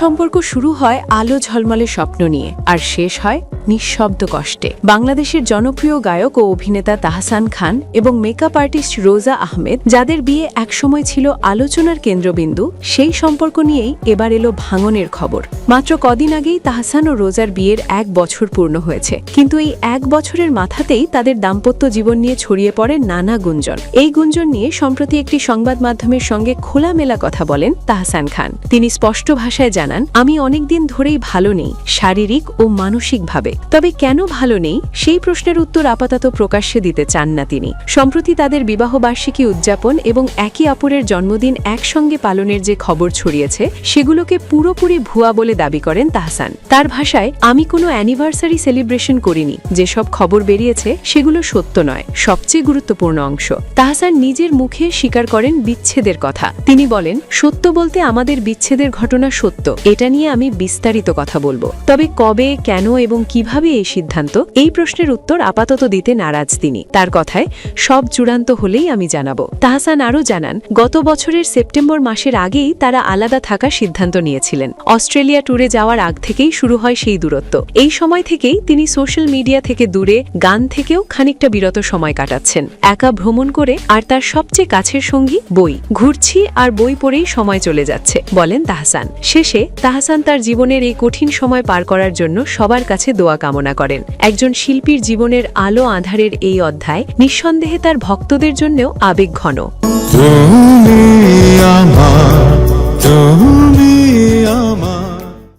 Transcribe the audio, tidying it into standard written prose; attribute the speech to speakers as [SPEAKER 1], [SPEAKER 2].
[SPEAKER 1] সম্পর্ক শুরু হয় আলো ঝলমলে স্বপ্ন নিয়ে আর শেষ হয় নিঃশব্দ কষ্টে। বাংলাদেশের জনপ্রিয় গায়ক ও অভিনেতা তাহসান খান এবং মেকআপ আর্টিস্ট রোজা আহমেদ, যাদের বিয়ে একসময় ছিল আলোচনার কেন্দ্রবিন্দু, সেই সম্পর্ক নিয়েই এবার এলো ভাঙনের খবর। মাত্র কদিন আগেই তাহসান ও রোজার বিয়ের 1 বছর পূর্ণ হয়েছে, কিন্তু এই 1 বছরের মাথাতেই তাদের দাম্পত্য জীবন নিয়ে ছড়িয়ে পড়ে নানা গুঞ্জন। এই গুঞ্জন নিয়ে সম্প্রতি একটি সংবাদ মাধ্যমের সঙ্গে খোলামেলা কথা বলেন তাহসান খান। তিনি স্পষ্ট ভাষায় জানান, আমি অনেকদিন ধরেই ভালো নেই, শারীরিক ও মানসিকভাবে। তবে কেন ভালো নেই সেই প্রশ্নের উত্তর আপাতত প্রকাশ্যে দিতে চান না তিনি। সম্প্রতি তাদের বিবাহবার্ষিকী উদযাপন এবং একে অপরের জন্মদিন একসঙ্গে পালনের যে খবর ছড়িয়েছে, সেগুলোকে পুরোপুরি ভুয়া বলে দাবি করেন তাহসান। তার ভাষায়, আমি কোনো অ্যানিভার্সারি সেলিব্রেশন করিনি, যেসব খবর বেরিয়েছে সেগুলো সত্য নয়। সবচেয়ে গুরুত্বপূর্ণ অংশ, তাহসান নিজের মুখে স্বীকার করেন বিচ্ছেদের কথা। তিনি বলেন, সত্য বলতে আমাদের বিচ্ছেদের ঘটনা সত্য, এটা নিয়ে আমি বিস্তারিত কথা বলবো। তবে কবে, কেন এবং কিভাবে এই সিদ্ধান্ত, এই প্রশ্নের উত্তর আপাতত দিতে নারাজ তিনি। তার কথায়, সব চূড়ান্ত হলেই আমি জানাবো। তাহসান আরও জানান, গত বছরের সেপ্টেম্বর মাসের আগেই তারা আলাদা থাকার সিদ্ধান্ত নিয়েছিলেন। অস্ট্রেলিয়া ট্যুরে যাওয়ার আগ থেকেই শুরু হয় সেই দূরত্ব। এই সময় থেকেই তিনি সোশ্যাল মিডিয়া থেকে দূরে, গান থেকেও খানিকটা বিরত সময় কাটাচ্ছেন, একা ভ্রমণ করে, আর তার সবচেয়ে কাছের সঙ্গী বই। ঘুরছি আর বই পড়েই সময় চলে যাচ্ছে, বলেন তাহসান। শেষে তাহসান তার জীবনের এই কঠিন সময় পার করার জন্য সবার কাছে দোয়া কামনা করেন। একজন শিল্পীর জীবনের আলো আঁধারের এই অধ্যায় নিঃসন্দেহে তার ভক্তদের জন্যও আবেগঘন।
[SPEAKER 2] তুমি আমার